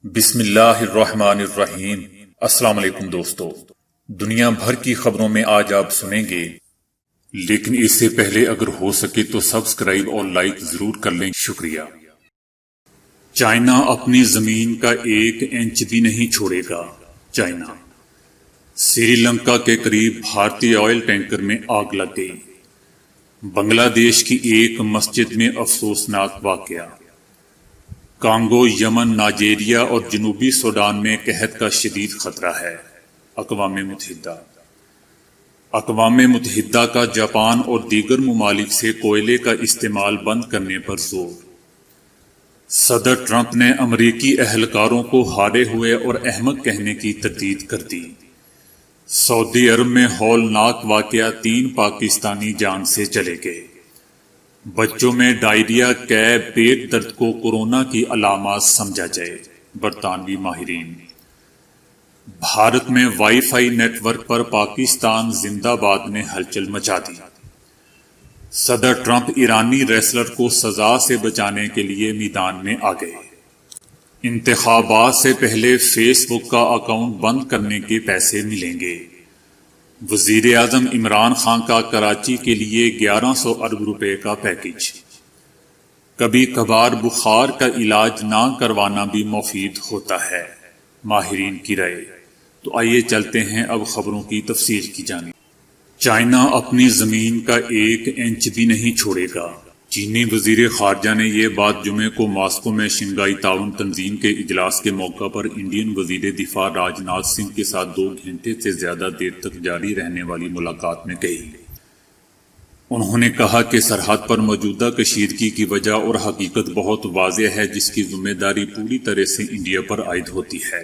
بسم اللہ الرحمن الرحیم۔ السلام علیکم دوستو، دنیا بھر کی خبروں میں آج آپ سنیں گے، لیکن اس سے پہلے اگر ہو سکے تو سبسکرائب اور لائک ضرور کر لیں، شکریہ۔ چائنا اپنی زمین کا 1 انچ بھی نہیں چھوڑے گا۔ چائنا سری لنکا کے قریب بھارتی آئل ٹینکر میں آگ لگ گئی۔ بنگلہ دیش کی ایک مسجد میں افسوسناک واقعہ۔ کانگو، یمن، نائجیریا اور جنوبی سوڈان میں قحط کا شدید خطرہ ہے۔ اقوام متحدہ کا جاپان اور دیگر ممالک سے کوئلے کا استعمال بند کرنے پر زور۔ صدر ٹرمپ نے امریکی اہلکاروں کو ہارے ہوئے اور احمق کہنے کی تردید کر دی۔ سعودی عرب میں ہولناک واقعہ، 3 پاکستانی جان سے چلے گئے۔ بچوں میں ڈائریا، قے، پیٹ درد کو کورونا کی علامات سمجھا جائے، برطانوی ماہرین۔ بھارت میں وائی فائی نیٹ ورک پر پاکستان زندہ باد نے ہلچل مچا دی۔ صدر ٹرمپ ایرانی ریسلر کو سزا سے بچانے کے لیے میدان میں آ گئے۔ انتخابات سے پہلے فیس بک کا اکاؤنٹ بند کرنے کے پیسے ملیں گے۔ وزیر اعظم عمران خان کا کراچی کے لیے 1100 ارب روپے کا پیکج۔ کبھی کبھار بخار کا علاج نہ کروانا بھی مفید ہوتا ہے، ماہرین کی رائے۔ تو آئیے چلتے ہیں اب خبروں کی تفصیل کی جانب۔ چائنا اپنی زمین کا 1 انچ بھی نہیں چھوڑے گا۔ چینی وزیر خارجہ نے یہ بات جمعے کو ماسکو میں شنگھائی تعاون تنظیم کے اجلاس کے موقع پر انڈین وزیر دفاع راج ناتھ سنگھ کے ساتھ 2 گھنٹے سے زیادہ دیر تک جاری رہنے والی ملاقات میں کہی۔ انہوں نے کہا کہ سرحد پر موجودہ کشیدگی کی وجہ اور حقیقت بہت واضح ہے، جس کی ذمہ داری پوری طرح سے انڈیا پر عائد ہوتی ہے۔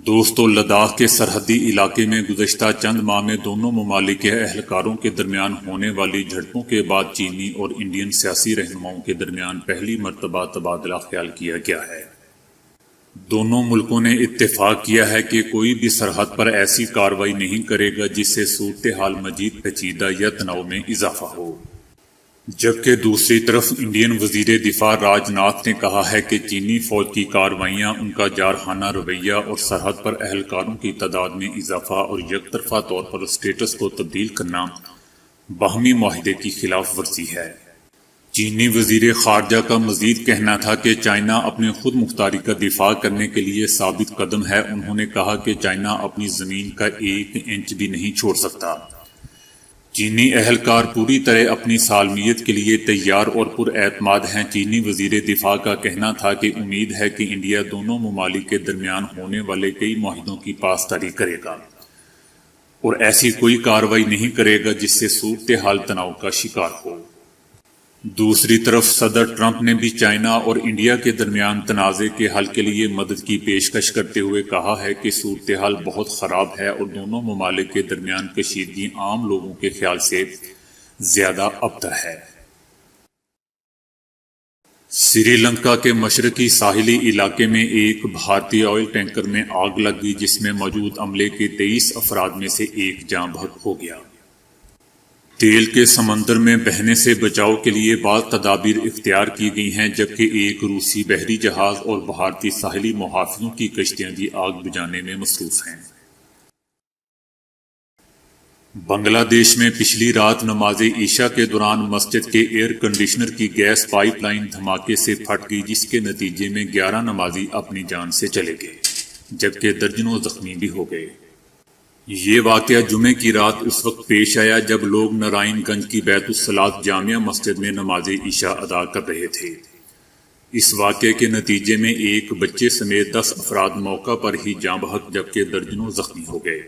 دوستو، لداخ کے سرحدی علاقے میں گزشتہ چند ماہ میں دونوں ممالک کے اہلکاروں کے درمیان ہونے والی جھڑپوں کے بعد چینی اور انڈین سیاسی رہنماؤں کے درمیان پہلی مرتبہ تبادلہ خیال کیا گیا ہے۔ دونوں ملکوں نے اتفاق کیا ہے کہ کوئی بھی سرحد پر ایسی کارروائی نہیں کرے گا جس سے صورتحال مزید پیچیدہ یا تناؤ میں اضافہ ہو۔ جبکہ دوسری طرف انڈین وزیر دفاع راج ناتھ نے کہا ہے کہ چینی فوج کی کارروائیاں، ان کا جارحانہ رویہ اور سرحد پر اہلکاروں کی تعداد میں اضافہ اور یک طرفہ طور پر اسٹیٹس کو تبدیل کرنا باہمی معاہدے کی خلاف ورزی ہے۔ چینی وزیر خارجہ کا مزید کہنا تھا کہ چائنا اپنی خود مختاری کا دفاع کرنے کے لیے ثابت قدم ہے۔ انہوں نے کہا کہ چائنا اپنی زمین کا 1 انچ بھی نہیں چھوڑ سکتا۔ چینی اہلکار پوری طرح اپنی سالمیت کے لیے تیار اور پر اعتماد ہیں۔ چینی وزیر دفاع کا کہنا تھا کہ امید ہے کہ انڈیا دونوں ممالک کے درمیان ہونے والے کئی معاہدوں کی پاسداری کرے گا اور ایسی کوئی کارروائی نہیں کرے گا جس سے صورتحال تناؤ کا شکار ہو۔ دوسری طرف صدر ٹرمپ نے بھی چائنا اور انڈیا کے درمیان تنازع کے حل کے لیے مدد کی پیشکش کرتے ہوئے کہا ہے کہ صورتحال بہت خراب ہے اور دونوں ممالک کے درمیان کشیدگی عام لوگوں کے خیال سے زیادہ ابتر ہے۔ سری لنکا کے مشرقی ساحلی علاقے میں ایک بھارتی آئل ٹینکر میں آگ لگ گئی، جس میں موجود عملے کے 23 افراد میں سے 1 جاں بحق ہو گیا۔ تیل کے سمندر میں بہنے سے بچاؤ کے لیے بعض تدابیر اختیار کی گئی ہیں، جبکہ ایک روسی بحری جہاز اور بھارتی ساحلی محافظوں کی کشتیاں بھی آگ بجھانے میں مصروف ہیں۔ بنگلہ دیش میں پچھلی رات نماز عشاء کے دوران مسجد کے ایئر کنڈیشنر کی گیس پائپ لائن دھماکے سے پھٹ گئی، جس کے نتیجے میں 11 نمازی اپنی جان سے چلے گئے، جبکہ درجنوں زخمی بھی ہو گئے۔ یہ واقعہ جمعے کی رات اس وقت پیش آیا جب لوگ نارائن گنج کی بیت الصلاۃ جامع مسجد میں نماز عشاء ادا کر رہے تھے۔ اس واقعے کے نتیجے میں ایک بچے سمیت 10 افراد موقع پر ہی جاں بحق، جبکہ درجنوں زخمی ہو گئے۔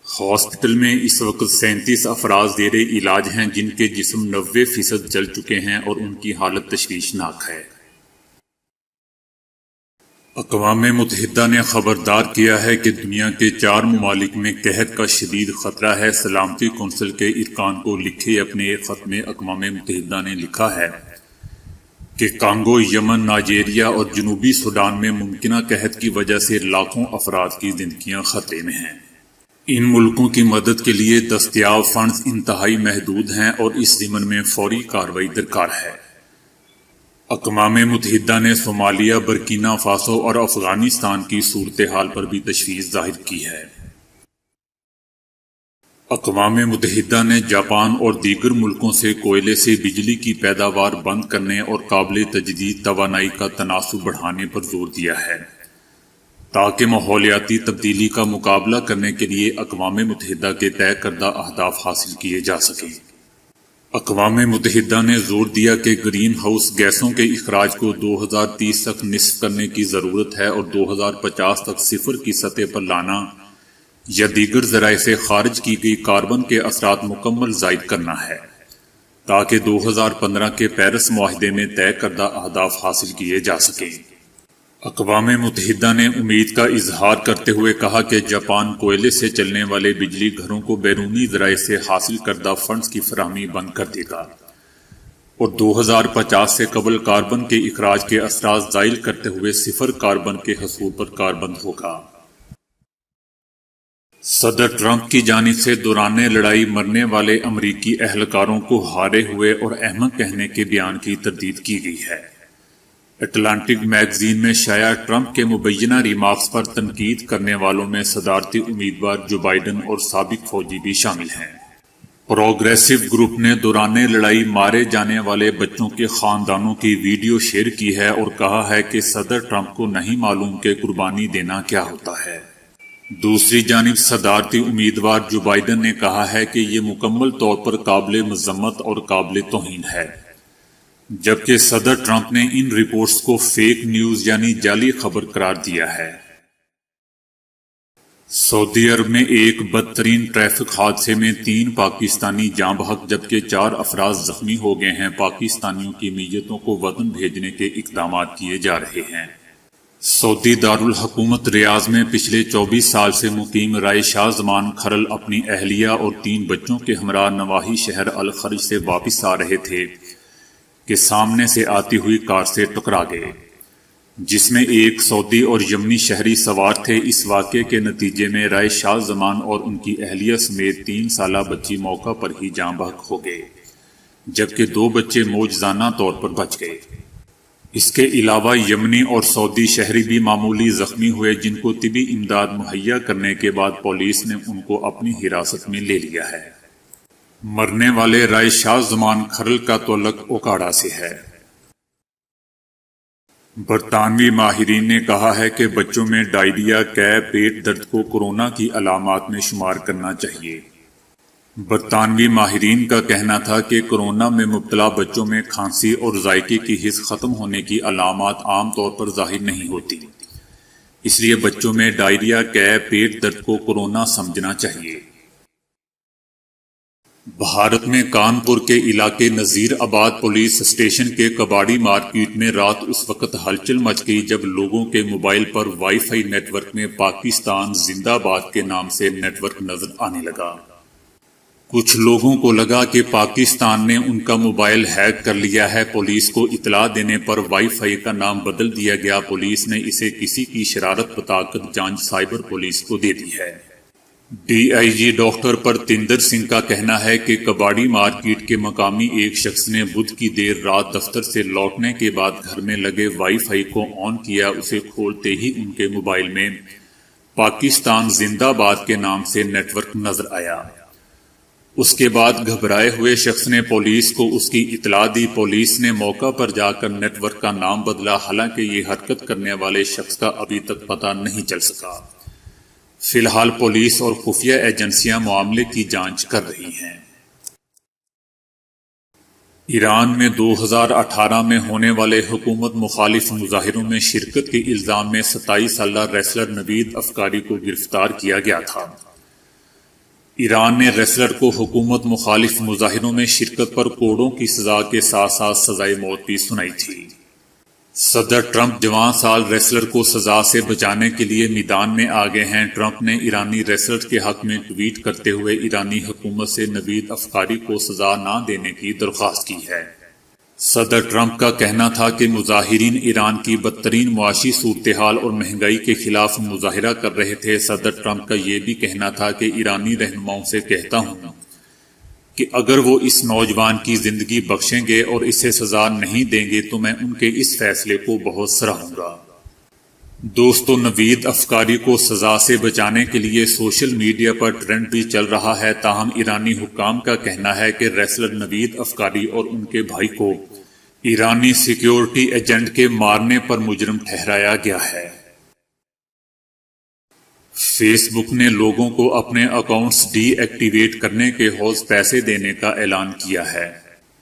ہاسپٹل میں اس وقت 37 افراد زیر علاج ہیں، جن کے جسم 90% جل چکے ہیں اور ان کی حالت تشویشناک ہے۔ اقوام متحدہ نے خبردار کیا ہے کہ دنیا کے 4 ممالک میں قحط کا شدید خطرہ ہے۔ سلامتی کونسل کے ارکان کو لکھے اپنے ایک خط میں اقوام متحدہ نے لکھا ہے کہ کانگو، یمن، نائجیریا اور جنوبی سوڈان میں ممکنہ قحط کی وجہ سے لاکھوں افراد کی زندگیاں خطرے میں ہیں۔ ان ملکوں کی مدد کے لیے دستیاب فنڈز انتہائی محدود ہیں اور اس ضمن میں فوری کارروائی درکار ہے۔ اقوام متحدہ نے صومالیہ، برکینا فاسو اور افغانستان کی صورتحال پر بھی تشویش ظاہر کی ہے۔ اقوام متحدہ نے جاپان اور دیگر ملکوں سے کوئلے سے بجلی کی پیداوار بند کرنے اور قابل تجدید توانائی کا تناسب بڑھانے پر زور دیا ہے تاکہ ماحولیاتی تبدیلی کا مقابلہ کرنے کے لیے اقوام متحدہ کے طے کردہ اہداف حاصل کیے جا سکیں۔ اقوام متحدہ نے زور دیا کہ گرین ہاؤس گیسوں کے اخراج کو 2030 تک نصف کرنے کی ضرورت ہے اور 2050 تک صفر کی سطح پر لانا یا دیگر ذرائع سے خارج کی گئی کاربن کے اثرات مکمل زائد کرنا ہے تاکہ 2015 کے پیرس معاہدے میں طے کردہ اہداف حاصل کیے جا سکیں۔ اقوام متحدہ نے امید کا اظہار کرتے ہوئے کہا کہ جاپان کوئلے سے چلنے والے بجلی گھروں کو بیرونی ذرائع سے حاصل کردہ فنڈز کی فراہمی بند کر دے گا اور 2050 سے قبل کاربن کے اخراج کے اثرات زائل کرتے ہوئے صفر کاربن کے حصول پر کاربند ہوگا۔ صدر ٹرمپ کی جانب سے دوران لڑائی مرنے والے امریکی اہلکاروں کو ہارے ہوئے اور احمق کہنے کے بیان کی تردید کی گئی ہے۔ اٹلانٹک میگزین میں شائع ٹرمپ کے مبینہ ریمارکس پر تنقید کرنے والوں میں صدارتی امیدوار جو بائیڈن اور سابق فوجی بھی شامل ہیں۔ پروگریسو گروپ نے دوران لڑائی مارے جانے والے بچوں کے خاندانوں کی ویڈیو شیئر کی ہے اور کہا ہے کہ صدر ٹرمپ کو نہیں معلوم کہ قربانی دینا کیا ہوتا ہے۔ دوسری جانب صدارتی امیدوار جو بائیڈن نے کہا ہے کہ یہ مکمل طور پر قابل مذمت اور قابل توہین ہے، جبکہ صدر ٹرمپ نے ان رپورٹس کو فیک نیوز یعنی جعلی خبر قرار دیا ہے۔ سعودی عرب میں ایک بدترین ٹریفک حادثے میں 3 پاکستانی جاں بحق جبکہ 4 افراد زخمی ہو گئے ہیں۔ پاکستانیوں کی میتوں کو وطن بھیجنے کے اقدامات کیے جا رہے ہیں۔ سعودی دارالحکومت ریاض میں پچھلے 24 سال سے مقیم رائے شاہ زمان کھرل اپنی اہلیہ اور 3 بچوں کے ہمراہ نواحی شہر الخرج سے واپس آ رہے تھے کہ سامنے سے آتی ہوئی کار سے ٹکرا گئے، جس میں ایک سعودی اور یمنی شہری سوار تھے۔ اس واقعے کے نتیجے میں رائے شاہ زمان اور ان کی اہلیہ سمیت 3 سالہ بچی موقع پر ہی جاں بحق ہو گئے، جبکہ 2 بچے معجزانہ طور پر بچ گئے۔ اس کے علاوہ یمنی اور سعودی شہری بھی معمولی زخمی ہوئے، جن کو طبی امداد مہیا کرنے کے بعد پولیس نے ان کو اپنی حراست میں لے لیا ہے۔ مرنے والے رائے شاہ زمان کھرل کا تعلق اوکاڑا سے ہے۔ برطانوی ماہرین نے کہا ہے کہ بچوں میں ڈائریا، قے، پیٹ درد کو کورونا کی علامات میں شمار کرنا چاہیے۔ برطانوی ماہرین کا کہنا تھا کہ کورونا میں مبتلا بچوں میں کھانسی اور ذائقے کی حس ختم ہونے کی علامات عام طور پر ظاہر نہیں ہوتی، اس لیے بچوں میں ڈائریا، قے، پیٹ درد کو کورونا سمجھنا چاہیے۔ بھارت میں کانپور کے علاقے نذیر آباد پولیس اسٹیشن کے کباڑی مارکیٹ میں رات اس وقت ہلچل مچ گئی جب لوگوں کے موبائل پر وائی فائی نیٹ ورک میں پاکستان زندہ باد کے نام سے نیٹ ورک نظر آنے لگا۔ کچھ لوگوں کو لگا کہ پاکستان نے ان کا موبائل ہیک کر لیا ہے۔ پولیس کو اطلاع دینے پر وائی فائی کا نام بدل دیا گیا۔ پولیس نے اسے کسی کی شرارت بتا کر جانچ سائبر پولیس کو دے دی ہے۔ D I G doctor Partinder Singh کا کہنا ہے کہ کباڑی مارکیٹ کے مقامی ایک شخص نے بدھ کی دیر رات دفتر سے لوٹنے کے بعد گھر میں لگے وائی فائی کو آن کیا۔ اسے کھولتے ہی ان کے موبائل میں پاکستان زندہ باد کے نام سے نیٹ ورک نظر آیا۔ اس کے بعد گھبرائے ہوئے شخص نے پولیس کو اس کی اطلاع دی۔ پولیس نے موقع پر جا کر نیٹ ورک کا نام بدلا، حالانکہ یہ حرکت کرنے والے شخص کا ابھی تک پتہ نہیں چل سکا۔ فی الحال پولیس اور خفیہ ایجنسیاں معاملے کی جانچ کر رہی ہیں۔ ایران میں 2018 میں ہونے والے حکومت مخالف مظاہروں میں شرکت کے الزام میں 27 سالہ ریسلر نوید افکاری کو گرفتار کیا گیا تھا۔ ایران نے ریسلر کو حکومت مخالف مظاہروں میں شرکت پر کوڑوں کی سزا کے ساتھ ساتھ سزائے موت بھی سنائی تھی۔ صدر ٹرمپ جوان سال ریسلر کو سزا سے بچانے کے لیے میدان میں آ گئے ہیں۔ ٹرمپ نے ایرانی ریسلر کے حق میں ٹویٹ کرتے ہوئے ایرانی حکومت سے نوید افکاری کو سزا نہ دینے کی درخواست کی ہے۔ صدر ٹرمپ کا کہنا تھا کہ مظاہرین ایران کی بدترین معاشی صورتحال اور مہنگائی کے خلاف مظاہرہ کر رہے تھے۔ صدر ٹرمپ کا یہ بھی کہنا تھا کہ ایرانی رہنماؤں سے کہتا ہوں کہ اگر وہ اس نوجوان کی زندگی بخشیں گے اور اسے سزا نہیں دیں گے تو میں ان کے اس فیصلے کو بہت سراہوں گا۔ دوستو، نوید افکاری کو سزا سے بچانے کے لیے سوشل میڈیا پر ٹرینڈ بھی چل رہا ہے، تاہم ایرانی حکام کا کہنا ہے کہ ریسلر نوید افکاری اور ان کے بھائی کو ایرانی سیکیورٹی ایجنٹ کے مارنے پر مجرم ٹھہرایا گیا ہے۔ فیس بک نے لوگوں کو اپنے اکاؤنٹس ڈی ایکٹیویٹ کرنے کے عوض پیسے دینے کا اعلان کیا ہے۔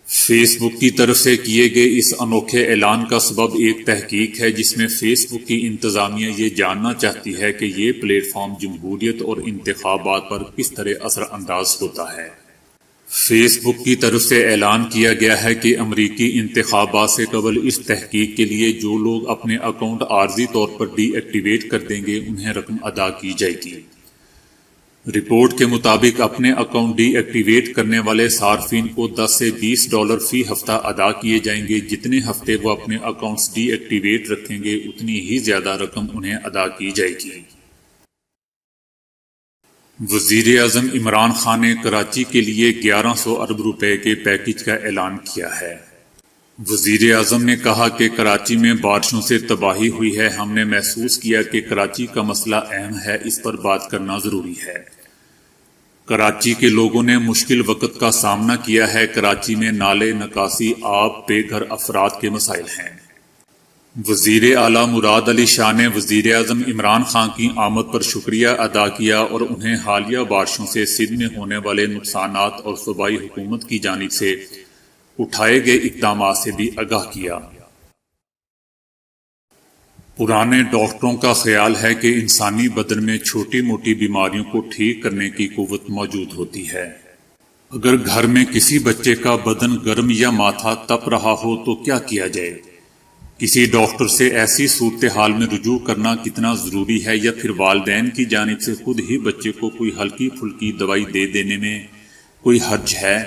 فیس بک کی طرف سے کیے گئے اس انوکھے اعلان کا سبب ایک تحقیق ہے جس میں فیس بک کی انتظامیہ یہ جاننا چاہتی ہے کہ یہ پلیٹ فارم جمہوریت اور انتخابات پر کس طرح اثر انداز ہوتا ہے۔ فیس بک کی طرف سے اعلان کیا گیا ہے کہ امریکی انتخابات سے قبل اس تحقیق کے لیے جو لوگ اپنے اکاؤنٹ عارضی طور پر ڈی ایکٹیویٹ کر دیں گے انہیں رقم ادا کی جائے گی۔ رپورٹ کے مطابق اپنے اکاؤنٹ ڈی ایکٹیویٹ کرنے والے صارفین کو $10 سے $20 فی ہفتہ ادا کیے جائیں گے۔ جتنے ہفتے وہ اپنے اکاؤنٹس ڈی ایکٹیویٹ رکھیں گے اتنی ہی زیادہ رقم انہیں ادا کی جائے گی۔ وزیر اعظم عمران خان نے کراچی کے لیے 1100 ارب روپے کے پیکج کا اعلان کیا ہے۔ وزیر اعظم نے کہا کہ کراچی میں بارشوں سے تباہی ہوئی ہے، ہم نے محسوس کیا کہ کراچی کا مسئلہ اہم ہے، اس پر بات کرنا ضروری ہے۔ کراچی کے لوگوں نے مشکل وقت کا سامنا کیا ہے، کراچی میں نالے، نکاسی، آب، بے گھر افراد کے مسائل ہیں۔ وزیر اعلیٰ مراد علی شاہ نے وزیر اعظم عمران خان کی آمد پر شکریہ ادا کیا اور انہیں حالیہ بارشوں سے سندھ میں ہونے والے نقصانات اور صوبائی حکومت کی جانب سے اٹھائے گئے اقدامات سے بھی آگاہ کیا۔ پرانے ڈاکٹروں کا خیال ہے کہ انسانی بدن میں چھوٹی موٹی بیماریوں کو ٹھیک کرنے کی قوت موجود ہوتی ہے۔ اگر گھر میں کسی بچے کا بدن گرم یا ماتھا تپ رہا ہو تو کیا کیا جائے؟ کسی ڈاکٹر سے ایسی صورتحال میں رجوع کرنا کتنا ضروری ہے، یا پھر والدین کی جانب سے خود ہی بچے کو کوئی ہلکی پھلکی دوائی دے دینے میں کوئی حرج ہے؟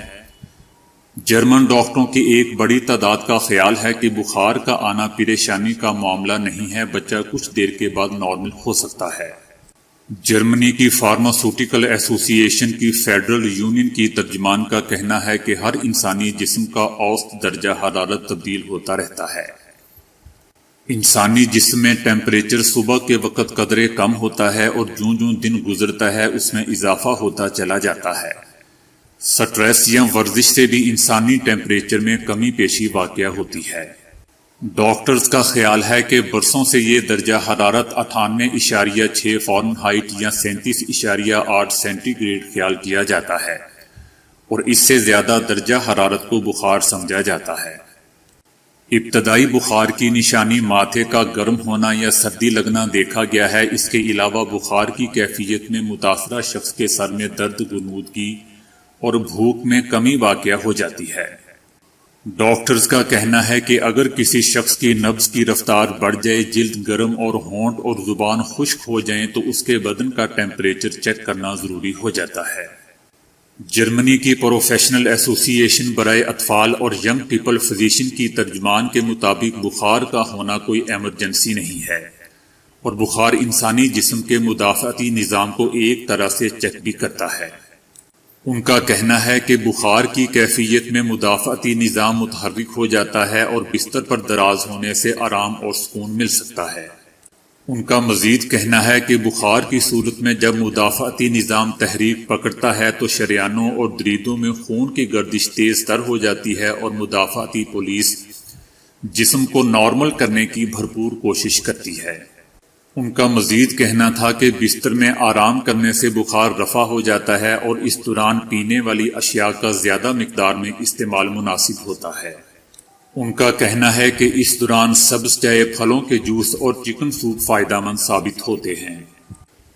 جرمن ڈاکٹروں کی ایک بڑی تعداد کا خیال ہے کہ بخار کا آنا پریشانی کا معاملہ نہیں ہے، بچہ کچھ دیر کے بعد نارمل ہو سکتا ہے۔ جرمنی کی فارماسیوٹیکل ایسوسی ایشن کی فیڈرل یونین کی ترجمان کا کہنا ہے کہ ہر انسانی جسم کا اوسط درجہ حرارت تبدیل ہوتا رہتا ہے۔ انسانی جسم میں ٹیمپریچر صبح کے وقت قدرے کم ہوتا ہے اور جوں جوں دن گزرتا ہے اس میں اضافہ ہوتا چلا جاتا ہے۔ سٹریس یا ورزش سے بھی انسانی ٹیمپریچر میں کمی پیشی واقع ہوتی ہے۔ ڈاکٹرز کا خیال ہے کہ برسوں سے یہ درجہ حرارت 98.6 فارنہائٹ یا 37.8 سینٹی گریڈ خیال کیا جاتا ہے، اور اس سے زیادہ درجہ حرارت کو بخار سمجھا جاتا ہے۔ ابتدائی بخار کی نشانی ماتھے کا گرم ہونا یا سردی لگنا دیکھا گیا ہے۔ اس کے علاوہ بخار کی کیفیت میں متاثرہ شخص کے سر میں درد، غنودگی اور بھوک میں کمی واقع ہو جاتی ہے۔ ڈاکٹرز کا کہنا ہے کہ اگر کسی شخص کی نبض کی رفتار بڑھ جائے، جلد گرم اور ہونٹ اور زبان خشک ہو جائیں تو اس کے بدن کا ٹیمپریچر چیک کرنا ضروری ہو جاتا ہے۔ جرمنی کی پروفیشنل ایسوسی ایشن برائے اطفال اور ینگ پیپل فزیشین کی ترجمان کے مطابق بخار کا ہونا کوئی ایمرجنسی نہیں ہے، اور بخار انسانی جسم کے مدافعتی نظام کو ایک طرح سے چیک بھی کرتا ہے۔ ان کا کہنا ہے کہ بخار کی کیفیت میں مدافعتی نظام متحرک ہو جاتا ہے اور بستر پر دراز ہونے سے آرام اور سکون مل سکتا ہے۔ ان کا مزید کہنا ہے کہ بخار کی صورت میں جب مدافعتی نظام تحریک پکڑتا ہے تو شریانوں اور دریدوں میں خون کی گردش تیز تر ہو جاتی ہے اور مدافعتی پولیس جسم کو نارمل کرنے کی بھرپور کوشش کرتی ہے۔ ان کا مزید کہنا تھا کہ بستر میں آرام کرنے سے بخار رفع ہو جاتا ہے اور اس دوران پینے والی اشیاء کا زیادہ مقدار میں استعمال مناسب ہوتا ہے۔ ان کا کہنا ہے کہ اس دوران سبز چائے، پھلوں کے جوس اور چکن سوپ فائدہ مند ثابت ہوتے ہیں۔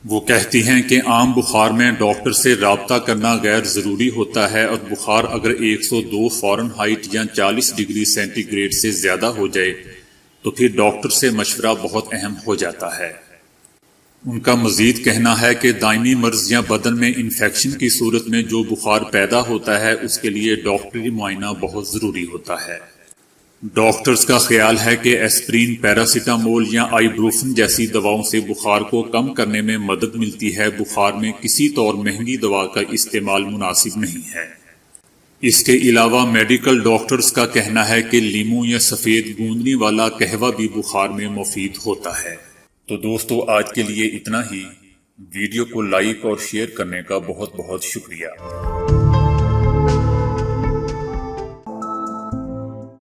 وہ کہتی ہیں کہ عام بخار میں ڈاکٹر سے رابطہ کرنا غیر ضروری ہوتا ہے، اور بخار اگر 102 فارنہائٹ یا 40 ڈگری سینٹی گریڈ سے زیادہ ہو جائے تو پھر ڈاکٹر سے مشورہ بہت اہم ہو جاتا ہے۔ ان کا مزید کہنا ہے کہ دائمی مرض یا بدن میں انفیکشن کی صورت میں جو بخار پیدا ہوتا ہے اس کے لیے ڈاکٹری معائنہ بہت ضروری ہوتا ہے۔ ڈاکٹرز کا خیال ہے کہ ایسپرین، پیراسیٹامول یا آئی بروفن جیسی دواؤں سے بخار کو کم کرنے میں مدد ملتی ہے۔ بخار میں کسی طور مہنگی دوا کا استعمال مناسب نہیں ہے۔ اس کے علاوہ میڈیکل ڈاکٹرز کا کہنا ہے کہ لیموں یا سفید گوندنی والا قہوہ بھی بخار میں مفید ہوتا ہے۔ تو دوستو آج کے لیے اتنا ہی۔ ویڈیو کو لائک اور شیئر کرنے کا بہت بہت شکریہ۔